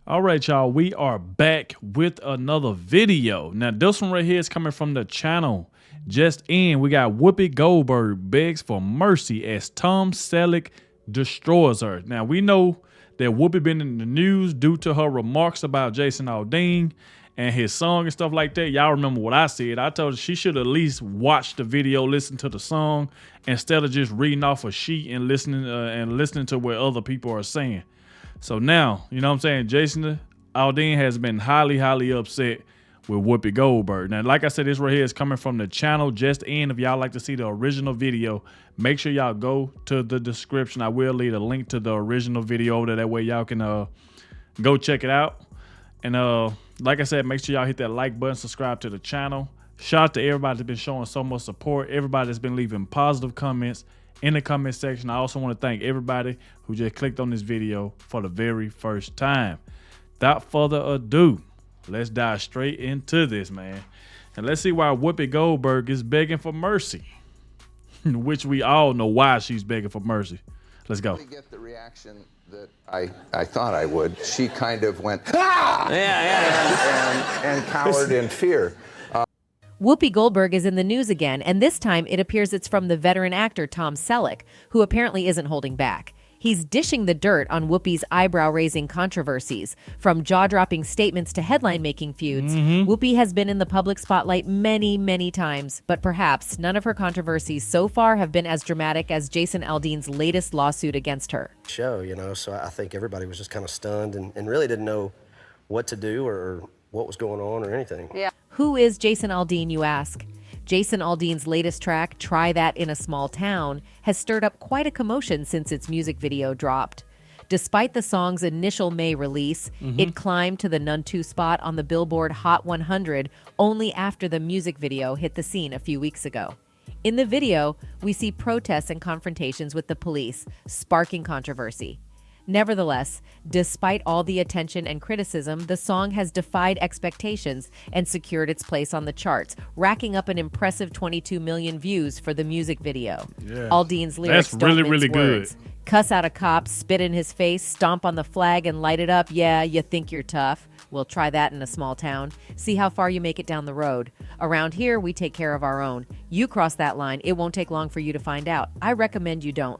All right, y'all, we are back with another video. Now, this one right here is coming from the channel Just In. We got Whoopi Goldberg begs for mercy as Tom Selleck destroys her. Now, we know that Whoopi been in the news due to her remarks about Jason Aldean and his song and stuff like that. Y'all remember what I said. I told her she should at least watch the video, listen to the song, instead of just reading off a sheet and listening to what other people are saying. So now, you know what I'm saying, Jason Aldean has been highly upset with Whoopi Goldberg. Now, like I said, this right here is coming from the channel Just In. If y'all like to see the original video, make sure y'all go to the description. I will leave a link to the original video over there. That way y'all can go check it out. And like I said, make sure y'all hit that like button, subscribe to the channel. Shout out to everybody that's been showing so much support. Everybody that's been leaving positive comments in the comment section. I also want to thank everybody who just clicked on this video for the very first time. Without further ado, let's dive straight into this, man. And let's see why Whoopi Goldberg is begging for mercy, which we all know why she's begging for mercy. Let's go. Get the reaction that I thought I would. She kind of went, ah! and cowered in fear. Whoopi Goldberg is in the news again, and this time it appears it's from the veteran actor Tom Selleck, who apparently isn't holding back. He's dishing the dirt on Whoopi's eyebrow-raising controversies. From jaw-dropping statements to headline-making feuds, Whoopi has been in the public spotlight many times, but perhaps none of her controversies so far have been as dramatic as Jason Aldean's latest lawsuit against her. So I think everybody was just kind of stunned and really didn't know what to do or what was going on or anything. Yeah. Who is Jason Aldean, you ask? Jason Aldean's latest track, Try That in a Small Town, has stirred up quite a commotion since its music video dropped. Despite the song's initial May release, it climbed to the #2 spot on the Billboard Hot 100 only after the music video hit the scene a few weeks ago. In the video, we see protests and confrontations with the police, sparking controversy. Nevertheless, despite all the attention and criticism, the song has defied expectations and secured its place on the charts, racking up an impressive 22 million views for the music video. Yeah. Aldean's lyrics That's really, don't mince really words. good. Cuss out a cop, spit in his face, stomp on the flag and light it up. Yeah, you think you're tough. We'll try that in a small town. See how far you make it down the road. Around here, we take care of our own. You cross that line, it won't take long for you to find out. I recommend you don't.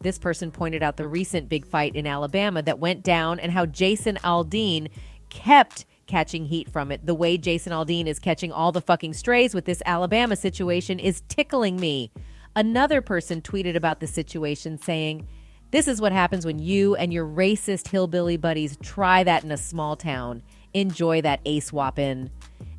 This person pointed out the recent big fight in Alabama that went down and how Jason Aldean kept catching heat from it. The way Jason Aldean is catching all the fucking strays with this Alabama situation is tickling me. Another person tweeted about the situation saying, "This is what happens when you and your racist hillbilly buddies try that in a small town. Enjoy that ace whoppin'."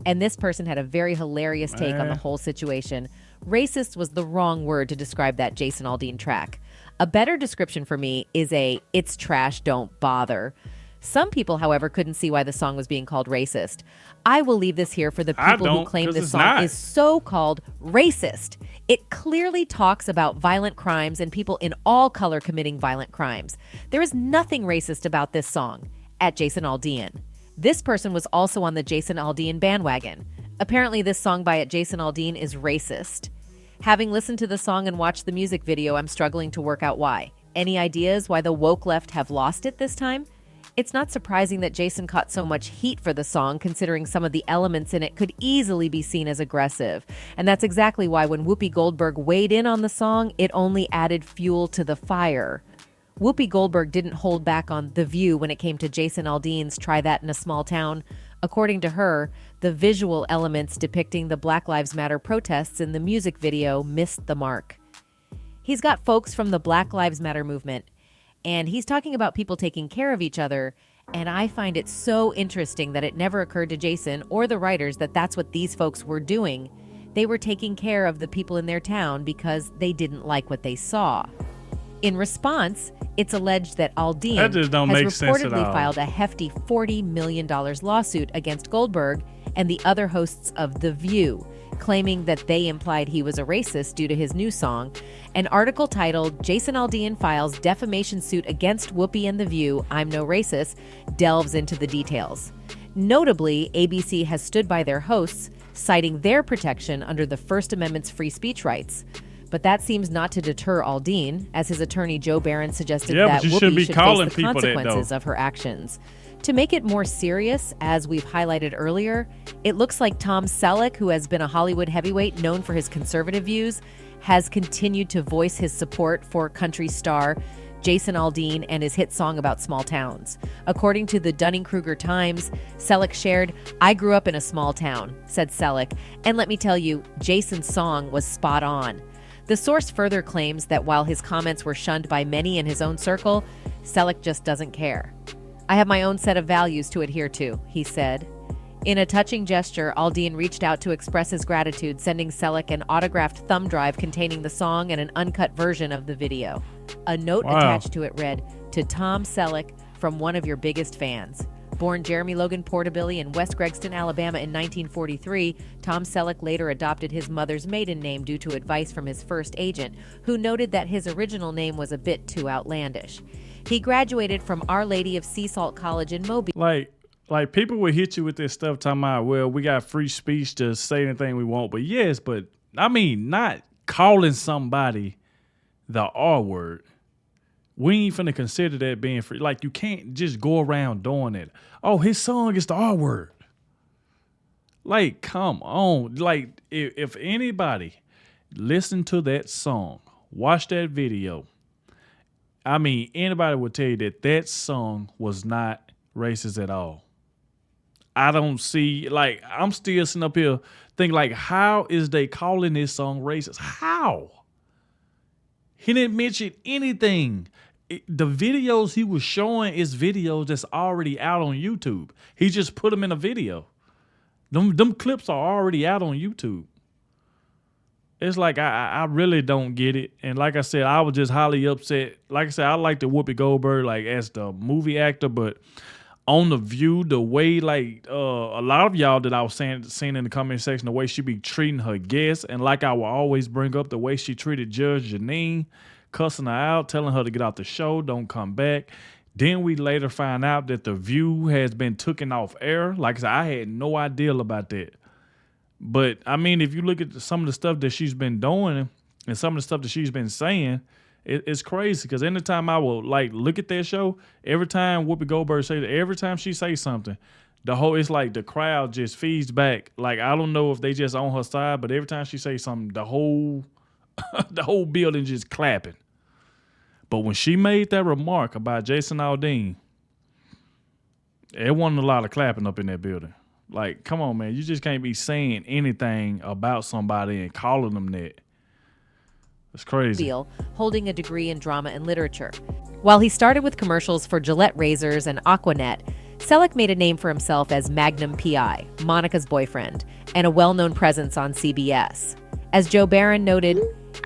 And this person had a very hilarious take on the whole situation. Racist was the wrong word to describe that Jason Aldean track. A better description for me is "it's trash, don't bother." Some people, however, couldn't see why the song was being called racist. I will leave this here for the people who claim this song is so-called racist. It clearly talks about violent crimes and people in all color committing violent crimes. There is nothing racist about this song, at Jason Aldean. This person was also on the Jason Aldean bandwagon. Apparently this song by Jason Aldean is racist. Having listened to the song and watched the music video, I'm struggling to work out why. Any ideas why the woke left have lost it this time? It's not surprising that Jason caught so much heat for the song, considering some of the elements in it could easily be seen as aggressive. And that's exactly why when Whoopi Goldberg weighed in on the song, it only added fuel to the fire. Whoopi Goldberg didn't hold back on The View when it came to Jason Aldean's Try That in a Small Town. According to her, the visual elements depicting the Black Lives Matter protests in the music video missed the mark. He's got folks from the Black Lives Matter movement, and he's talking about people taking care of each other, and I find it so interesting that it never occurred to Jason or the writers that that's what these folks were doing. They were taking care of the people in their town because they didn't like what they saw. In response, it's alleged that Aldean has reportedly filed a hefty $40 million lawsuit against Goldberg and the other hosts of The View, claiming that they implied he was a racist due to his new song. An article titled "Jason Aldean Files Defamation Suit Against Whoopi and The View, I'm No Racist" delves into the details. Notably, ABC has stood by their hosts, citing their protection under the First Amendment's free speech rights. but that seems not to deter Aldean, as his attorney Joe Barron suggested Yeah, that but you Whoopi shouldn't be should calling face the people that, though. consequences of her actions. To make it more serious, as we've highlighted earlier, it looks like Tom Selleck, who has been a Hollywood heavyweight known for his conservative views, has continued to voice his support for country star Jason Aldean and his hit song about small towns. According to the Dunning-Kruger Times, Selleck shared, "I grew up in a small town," said Selleck, "and let me tell you, Jason's song was spot on." The source further claims that while his comments were shunned by many in his own circle, Selleck just doesn't care. "I have my own set of values to adhere to," he said. In a touching gesture, Aldean reached out to express his gratitude, sending Selleck an autographed thumb drive containing the song and an uncut version of the video. A note attached to it read, "To Tom Selleck, from one of your biggest fans." Born Jeremy Logan Portabilly in West Gregston, Alabama in 1943, Tom Selleck later adopted his mother's maiden name due to advice from his first agent, who noted that his original name was a bit too outlandish. He graduated from Our Lady of Sea Salt College in Mobile. Like people will hit you with this stuff talking about, well, we got free speech to say anything we want. But yes, but I mean, not calling somebody the R word. We ain't finna consider that being free. Like, you can't just go around doing it. Oh, his song is the R word. Like, come on. Like, if anybody listen to that song, watch that video, I mean, anybody would tell you that that song was not racist at all. I don't see, like, I'm still sitting up here thinking, like, how is they calling this song racist? How? He didn't mention anything. The videos he was showing is videos that's already out on YouTube. He just put them in a video. Them clips are already out on YouTube. It's like, I really don't get it. And like I said, I was just highly upset. Like I said, I like the Whoopi Goldberg, like, as the movie actor, but on The View, the way, like, a lot of y'all that I was seeing in the comment section, the way she be treating her guests, and like I will always bring up, the way she treated Judge Janine, cussing her out, telling her to get out the show, don't come back. Then we later find out that The View has been taken off air. Like I said, I had no idea about that. But, I mean, if you look at some of the stuff that she's been doing and some of the stuff that she's been saying, it's crazy. Because anytime I will, like, look at that show, every time Whoopi Goldberg says it, every time she says something, it's like the crowd just feeds back. Like, I don't know if they just on her side, but every time she says something, the whole building just clapping. But when she made that remark about Jason Aldean, it wasn't a lot of clapping up in that building. Like, come on, man. You just can't be saying anything about somebody and calling them that. It's crazy. Holding a degree in drama and literature. While he started with commercials for Gillette razors and Aquanet, Selleck made a name for himself as Magnum P.I., Monica's boyfriend, and a well-known presence on CBS. As Joe Barron noted,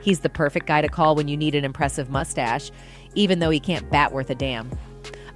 he's the perfect guy to call when you need an impressive mustache, even though he can't bat worth a damn.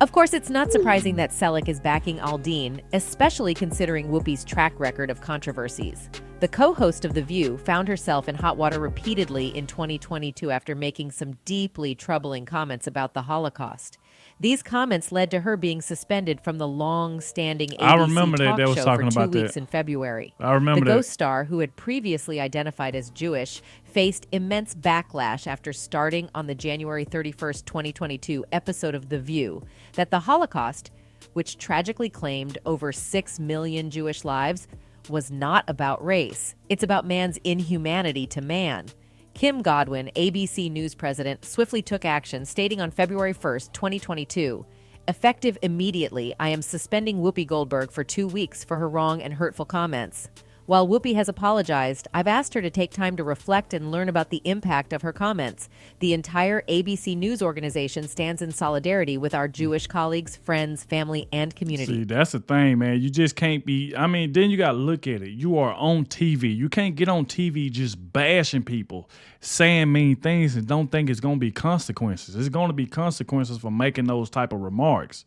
Of course, it's not surprising that Selleck is backing Aldean, especially considering Whoopi's track record of controversies. The co-host of The View found herself in hot water repeatedly in 2022 after making some deeply troubling comments about the Holocaust. These comments led to her being suspended from the long-standing ABC talk show for 2 weeks in February. I remember the Ghost star, who had previously identified as Jewish, faced immense backlash after starting on the January 31st, 2022 episode of The View that the Holocaust, which tragically claimed over 6 million Jewish lives, was not about race. It's about man's inhumanity to man. Kim Godwin, ABC News president, swiftly took action, stating on February 1st, 2022, "Effective immediately, I am suspending Whoopi Goldberg for 2 weeks for her wrong and hurtful comments. While Whoopi has apologized, I've asked her to take time to reflect and learn about the impact of her comments. The entire ABC News organization stands in solidarity with our Jewish colleagues, friends, family, and community." See, that's the thing, man. You just can't be, I mean, then you got to look at it. You are on TV. You can't get on TV just bashing people, saying mean things, and don't think it's going to be consequences. It's going to be consequences for making those type of remarks.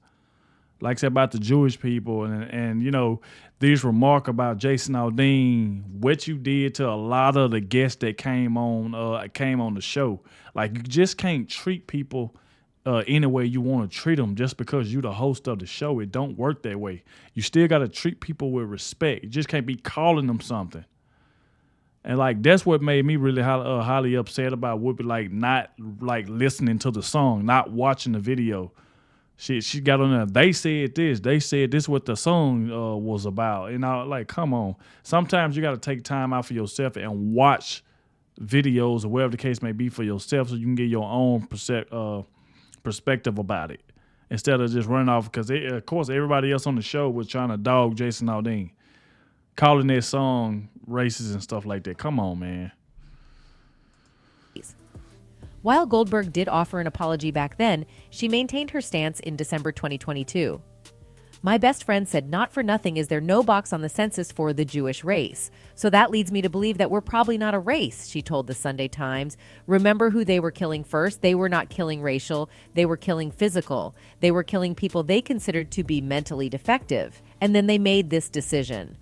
Like I said about the Jewish people and you know, these remarks about Jason Aldean, what you did to a lot of the guests that came on the show. Like, you just can't treat people any way you want to treat them just because you're the host of the show. It don't work that way. You still got to treat people with respect. You just can't be calling them something. And like that's what made me really highly upset about Whoopi, like not like listening to the song, not watching the video. She got on there. They said this. They said this what the song was about. And I like, come on. Sometimes you got to take time out for yourself and watch videos or whatever the case may be for yourself, so you can get your own perspective about it instead of just running off. Because of course everybody else on the show was trying to dog Jason Aldean, calling their song racist and stuff like that. Come on, man. While Goldberg did offer an apology back then, she maintained her stance in December 2022. My best friend said not for nothing is there no box on the census for the Jewish race. So that leads me to believe that we're probably not a race, she told the Sunday Times. Remember who they were killing first? They were not killing racial. They were killing physical. They were killing people they considered to be mentally defective. And then they made this decision.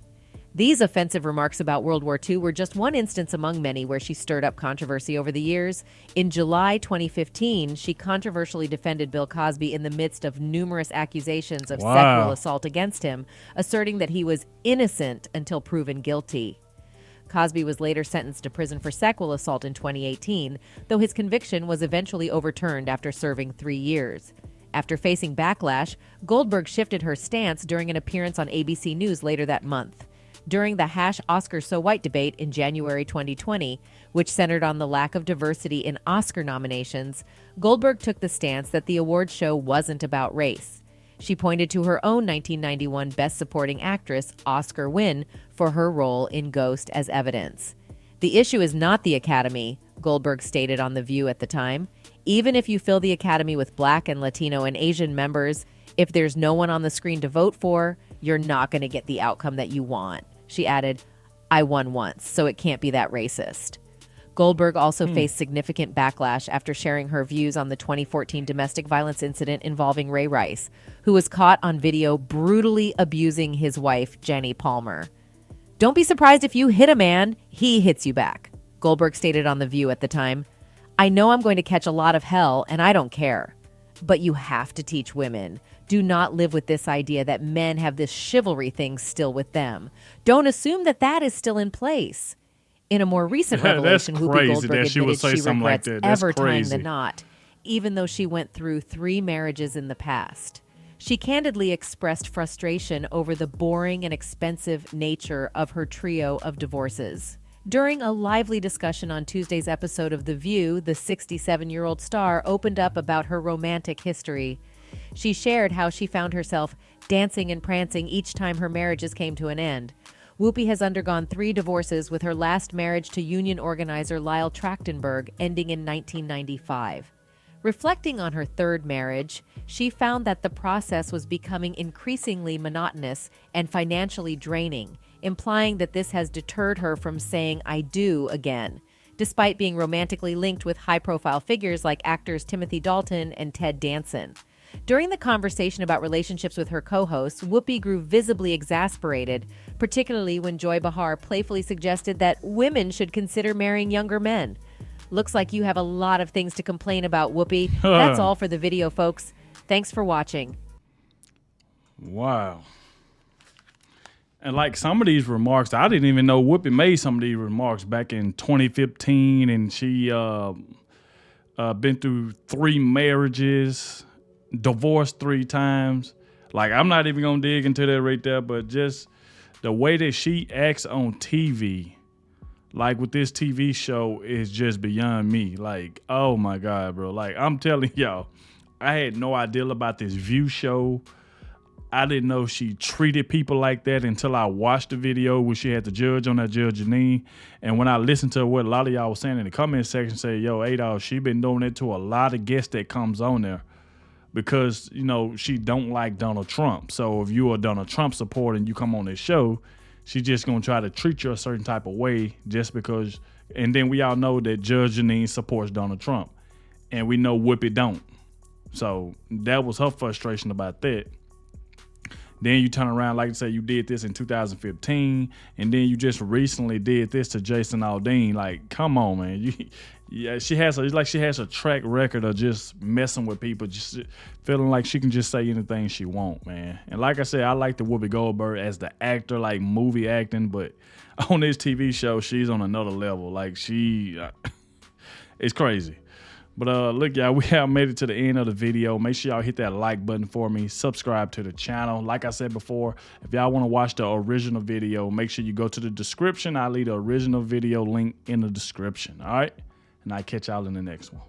These offensive remarks about World War II were just one instance among many where she stirred up controversy over the years. In July 2015, she controversially defended Bill Cosby in the midst of numerous accusations of sexual assault against him, asserting that he was innocent until proven guilty. Cosby was later sentenced to prison for sexual assault in 2018, though his conviction was eventually overturned after serving 3 years. After facing backlash, Goldberg shifted her stance during an appearance on ABC News later that month. During the #Oscars So White debate in January 2020, which centered on the lack of diversity in Oscar nominations, Goldberg took the stance that the awards show wasn't about race. She pointed to her own 1991 Best Supporting Actress Oscar win for her role in Ghost as evidence. The issue is not the Academy, Goldberg stated on The View at the time. Even if you fill the Academy with Black and Latino and Asian members, if there's no one on the screen to vote for, you're not going to get the outcome that you want. She added, I won once, so it can't be that racist. Goldberg also faced significant backlash after sharing her views on the 2014 domestic violence incident involving Ray Rice, who was caught on video brutally abusing his wife, Jenny Palmer. Don't be surprised if you hit a man, he hits you back, Goldberg stated on The View at the time. I know I'm going to catch a lot of hell, and I don't care. But you have to teach women. Do not live with this idea that men have this chivalry thing still with them. Don't assume that that is still in place. In a more recent revelation, Whoopi Goldberg admitted she regrets ever tying the knot, even though she went through 3 marriages in the past. She candidly expressed frustration over the boring and expensive nature of her trio of divorces. During a lively discussion on Tuesday's episode of The View, the 67-year-old star opened up about her romantic history. She shared how she found herself dancing and prancing each time her marriages came to an end. Whoopi has undergone 3 divorces, with her last marriage to union organizer Lyle Trachtenberg ending in 1995. Reflecting on her 3rd marriage, she found that the process was becoming increasingly monotonous and financially draining, implying that this has deterred her from saying I do again, despite being romantically linked with high-profile figures like actors Timothy Dalton and Ted Danson. During the conversation about relationships with her co-hosts, Whoopi grew visibly exasperated, particularly when Joy Behar playfully suggested that women should consider marrying younger men. Looks like you have a lot of things to complain about, Whoopi. That's all for the video, folks. Thanks for watching. Wow. And like some of these remarks, I didn't even know Whoopi made some of these remarks back in 2015, and she been through 3 marriages, divorced 3 times. Like, I'm not even gonna dig into that right there, but just the way that she acts on TV, like with this TV show, is just beyond me. Like, oh my God, bro. Like, I'm telling y'all, I had no idea about this View show. I didn't know she treated people like that until I watched the video where she had the judge on that, Judge Janine. And when I listened to what a lot of y'all was saying in the comment section, say, yo, Adogg, she been doing it to a lot of guests that comes on there because, you know, she don't like Donald Trump. So if you are a Donald Trump supporter and you come on this show, she just going to try to treat you a certain type of way just because. And then we all know that Judge Janine supports Donald Trump. And we know Whoopi don't. So that was her frustration about that. Then you turn around, like I said, you did this in 2015, and then you just recently did this to Jason Aldean. Like, come on, man. It's like she has a track record of just messing with people, just feeling like she can just say anything she want, man. And like I said, I like the Whoopi Goldberg as the actor, like movie acting, but on this TV show, she's on another level. Like it's crazy. But look, y'all, we have made it to the end of the video. Make sure y'all hit that like button for me. Subscribe to the channel. Like I said before, if y'all want to watch the original video, make sure you go to the description. I'll leave the original video link in the description. All right? And I'll catch y'all in the next one.